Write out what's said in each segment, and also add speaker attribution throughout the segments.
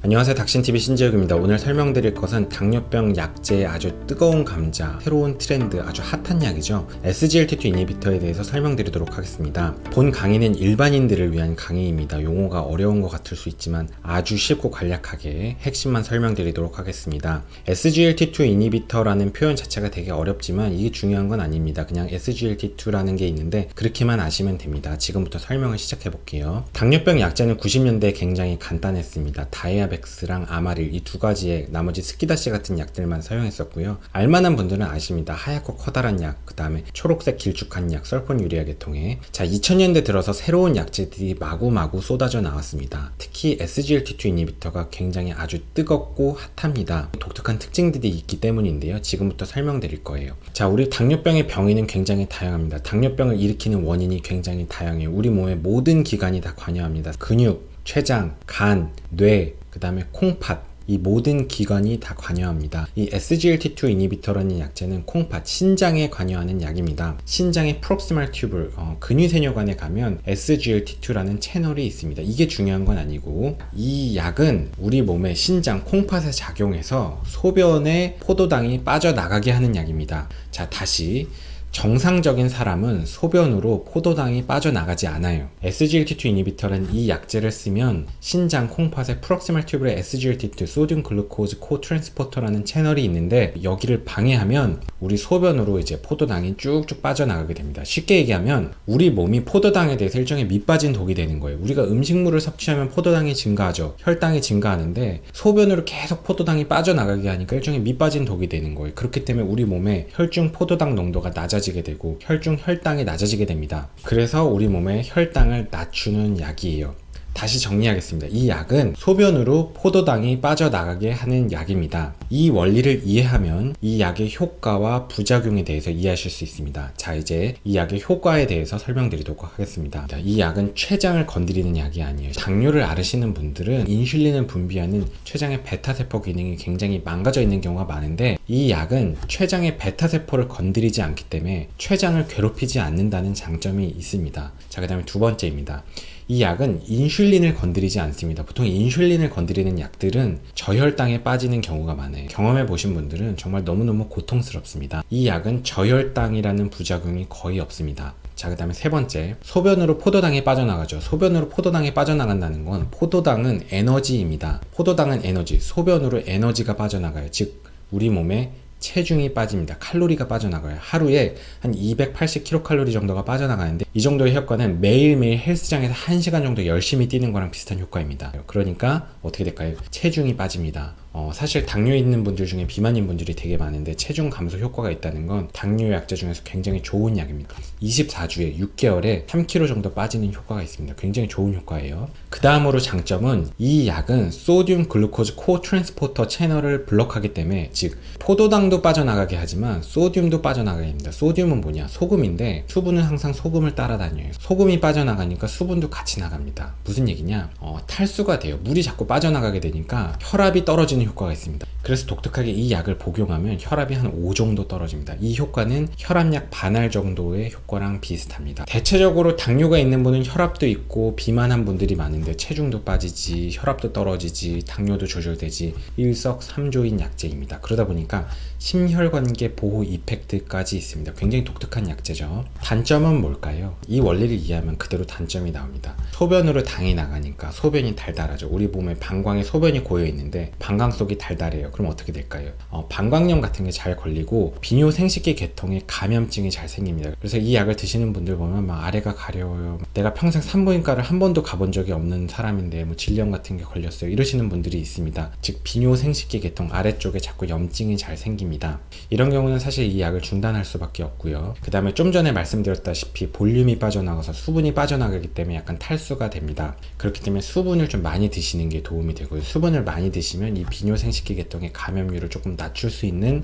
Speaker 1: 안녕하세요, 닥신TV 신재욱입니다. 오늘 설명드릴 것은 당뇨병 약제의 아주 뜨거운 감자, 새로운 트렌드, 아주 핫한 약이죠. SGLT2 이니비터에 대해서 설명드리도록 하겠습니다. 본 강의는 일반인들을 위한 강의입니다. 용어가 어려운 것 같을 수 있지만 아주 쉽고 간략하게 핵심만 설명드리도록 하겠습니다. SGLT2 이니비터라는 표현 자체가 되게 어렵지만 이게 중요한 건 아닙니다. 그냥 SGLT2라는 게 있는데 그렇게만 아시면 됩니다. 지금부터 설명을 시작해 볼게요. 당뇨병 약제는 90년대에 굉장히 간단했습니다. 다이아백스랑 아마릴 이 두 가지의 나머지 스키다시 같은 약들만 사용했었고요. 알만한 분들은 아십니다. 하얗고 커다란 약, 그 다음에 초록색 길쭉한 약, 설폰유리아 계통에. 자, 2000년대 들어서 새로운 약제들이 마구마구 쏟아져 나왔습니다. 특히 SGLT2 이니비터가 굉장히 아주 뜨겁고 핫합니다. 독특한 특징들이 있기 때문인데요. 지금부터 설명드릴 거예요. 자, 우리 당뇨병의 병인은 굉장히 다양합니다. 당뇨병을 일으키는 원인이 굉장히 다양해요. 우리 몸의 모든 기관이 다 관여합니다. 근육, 췌장, 간, 뇌, 그 다음에 콩팥, 이 모든 기관이 다 관여합니다. 이 SGLT2 이니비터라는 약제는 콩팥, 신장에 관여하는 약입니다. 신장의 프록시말 튜블, 근위세뇨관에 가면 SGLT2라는 채널이 있습니다. 이게 중요한 건 아니고 이 약은 우리 몸의 신장, 콩팥에 작용해서 소변에 포도당이 빠져나가게 하는 약입니다. 자, 다시 정상적인 사람은 소변으로 포도당이 빠져나가지 않아요. SGLT2 이니비터는 이 약제를 쓰면 신장 콩팥의 프록시말 튜브의 SGLT2 소듐 글루코즈 코트랜스포터라는 채널이 있는데 여기를 방해하면 우리 소변으로 이제 포도당이 쭉쭉 빠져나가게 됩니다. 쉽게 얘기하면 우리 몸이 포도당에 대해서 일종의 밑빠진 독이 되는 거예요. 우리가 음식물을 섭취하면 포도당이 증가하죠. 혈당이 증가하는데 소변으로 계속 포도당이 빠져나가게 하니까 일종의 밑빠진 독이 되는 거예요. 그렇기 때문에 우리 몸에 혈중 포도당 농도가 낮아지게 되고 혈중 혈당이 낮아지게 됩니다. 그래서 우리 몸의 혈당을 낮추는 약이에요. 다시 정리하겠습니다. 이 약은 소변으로 포도당이 빠져나가게 하는 약입니다. 이 원리를 이해하면 이 약의 효과와 부작용에 대해서 이해하실 수 있습니다. 자, 이제 이 약의 효과에 대해서 설명드리도록 하겠습니다. 이 약은 췌장을 건드리는 약이 아니에요. 당뇨를 앓으시는 분들은 인슐린을 분비하는 췌장의 베타세포 기능이 굉장히 망가져 있는 경우가 많은데 이 약은 췌장의 베타세포를 건드리지 않기 때문에 췌장을 괴롭히지 않는다는 장점이 있습니다. 자, 그 다음에 두 번째입니다. 이 약은 인슐린을 건드리지 않습니다. 보통 인슐린을 건드리는 약들은 저혈당에 빠지는 경우가 많아요. 경험해 보신 분들은 정말 너무너무 고통스럽습니다. 이 약은 저혈당이라는 부작용이 거의 없습니다. 자, 그 다음에 세 번째, 소변으로 포도당이 빠져나가죠. 소변으로 포도당이 빠져나간다는 건 포도당은 에너지입니다. 포도당은 에너지, 소변으로 에너지가 빠져나가요. 즉 우리 몸에 체중이 빠집니다. 칼로리가 빠져나가요. 하루에 한 280kcal 정도가 빠져나가는데 이 정도의 효과는 매일매일 헬스장에서 1시간 정도 열심히 뛰는 거랑 비슷한 효과입니다. 그러니까 어떻게 될까요? 체중이 빠집니다. 사실 당뇨 있는 분들 중에 비만인 분들이 되게 많은데 체중 감소 효과가 있다는 건 당뇨 약제 중에서 굉장히 좋은 약입니다. 24주에 6개월에 3kg 정도 빠지는 효과가 있습니다. 굉장히 좋은 효과예요. 그 다음으로 장점은 이 약은 소듐 글루코즈 코트랜스포터 채널을 블록하기 때문에 즉 포도당도 빠져나가게 하지만 소듐도 빠져나가게 합니다. 소듐은 뭐냐? 소금인데 수분은 항상 소금을 따라다녀요. 소금이 빠져나가니까 수분도 같이 나갑니다. 무슨 얘기냐? 탈수가 돼요. 물이 자꾸 빠져나가게 되니까 혈압이 떨어지는 효과가 있습니다. 그래서 독특하게 이 약을 복용하면 혈압이 한 5 정도 떨어집니다. 이 효과는 혈압약 반알 정도의 효과랑 비슷합니다. 대체적으로 당뇨가 있는 분은 혈압도 있고 비만한 분들이 많은데 체중도 빠지지, 혈압도 떨어지지, 당뇨도 조절되지 일석삼조인 약제입니다. 그러다 보니까 심혈관계 보호 이펙트까지 있습니다. 굉장히 독특한 약제죠. 단점은 뭘까요? 이 원리를 이해하면 그대로 단점이 나옵니다. 소변으로 당이 나가니까 소변이 달달하죠. 우리 몸에 방광에 소변이 고여 있는데 방광 속이 달달해요. 그럼 어떻게 될까요? 방광염 같은 게 잘 걸리고 비뇨 생식기 계통에 감염증이 잘 생깁니다. 그래서 이 약을 드시는 분들 보면 막 아래가 가려워요. 내가 평생 산부인과를 한 번도 가본 적이 없는 사람인데 뭐 질염 같은 게 걸렸어요. 이러시는 분들이 있습니다. 즉 비뇨 생식기 계통 아래쪽에 자꾸 염증이 잘 생깁니다. 이런 경우는 사실 이 약을 중단할 수밖에 없고요. 그 다음에 좀 전에 말씀드렸다시피 볼륨이 빠져나가서 수분이 빠져나가기 때문에 약간 탈수가 됩니다. 그렇기 때문에 수분을 좀 많이 드시는 게 도움이 되고요. 수분을 많이 드시면 이 비뇨 생식기 계통의 감염률을 조금 낮출 수 있는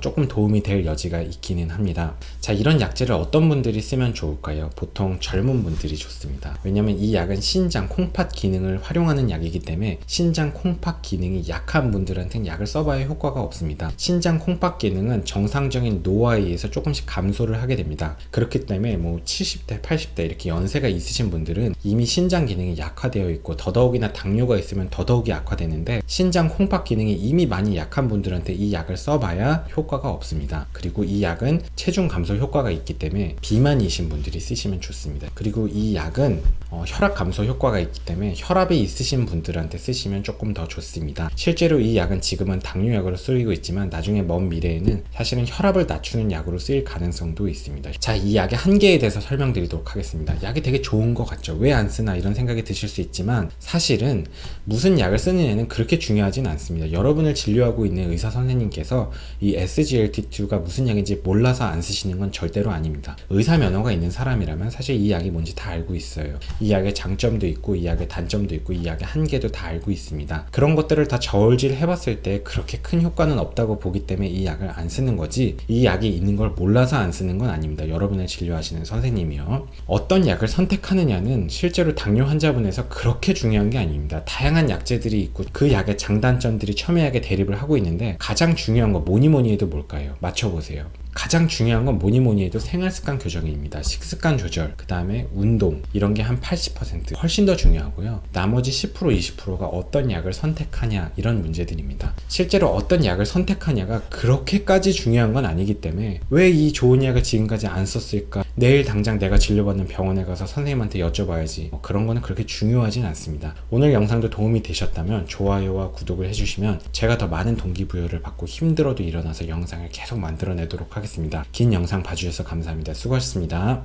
Speaker 1: 조금 도움이 될 여지가 있기는 합니다. 자, 이런 약제를 어떤 분들이 쓰면 좋을까요? 보통 젊은 분들이 좋습니다. 왜냐면 이 약은 신장 콩팥 기능을 활용하는 약이기 때문에 신장 콩팥 기능이 약한 분들한테는 약을 써봐야 효과가 없습니다. 신장 콩팥 기능은 정상적인 노화에 의해서 조금씩 감소를 하게 됩니다. 그렇기 때문에 뭐 70대, 80대 이렇게 연세가 있으신 분들은 이미 신장 기능이 약화되어 있고 더더욱이나 당뇨가 있으면 더더욱이 약화되는데 신장 콩팥 기능이 이미 많이 약한 분들한테 이 약을 써봐야 효과가 없습니다. 그리고 이 약은 체중 감소 효과가 있기 때문에 비만이신 분들이 쓰시면 좋습니다. 그리고 이 약은 혈압 감소 효과가 있기 때문에 혈압이 있으신 분들한테 쓰시면 조금 더 좋습니다. 실제로 이 약은 지금은 당뇨약으로 쓰이고 있지만 나중에 먼 미래에는 사실은 혈압을 낮추는 약으로 쓰일 가능성도 있습니다. 자, 이 약의 한계에 대해서 설명드리도록 하겠습니다. 약이 되게 좋은 것 같죠? 왜 안 쓰나 이런 생각이 드실 수 있지만 사실은 무슨 약을 쓰느냐는 그렇게 중요하진 않습니다. 여러분을 진료하고 있는 의사 선생님께서 이 SGLT2가 무슨 약인지 몰라서 안 쓰시는 건 절대로 아닙니다. 의사 면허가 있는 사람이라면 사실 이 약이 뭔지 다 알고 있어요. 이 약의 장점도 있고 이 약의 단점도 있고 이 약의 한계도 다 알고 있습니다. 그런 것들을 다 저울질 해봤을 때 그렇게 큰 효과는 없다고 보기 때문에 이 약을 안 쓰는 거지 이 약이 있는 걸 몰라서 안 쓰는 건 아닙니다. 여러분을 진료하시는 선생님이요. 어떤 약을 선택하느냐는 실제로 당뇨 환자분에서 그렇게 중요한 게 아닙니다. 다양한 약제들이 있고 그 약의 장단점들이 첨예하게 대립을 하고 있는데 가장 중요한 거 뭐니 해도 뭘까요? 맞춰보세요. 가장 중요한 건 뭐니 해도 생활습관 교정입니다. 식습관 조절, 그 다음에 운동 이런 게 한 80% 훨씬 더 중요하고요. 나머지 10% 20%가 어떤 약을 선택하냐 이런 문제들입니다. 실제로 어떤 약을 선택하냐가 그렇게까지 중요한 건 아니기 때문에 왜 이 좋은 약을 지금까지 안 썼을까? 내일 당장 내가 진료받는 병원에 가서 선생님한테 여쭤봐야지. 그런 거는 그렇게 중요하진 않습니다. 오늘 영상도 도움이 되셨다면 좋아요와 구독을 해주시면 제가 더 많은 동기부여를 받고 힘들어도 일어나서 영상을 계속 만들어내도록 하겠습니다. 긴 영상 봐주셔서 감사합니다. 수고하셨습니다.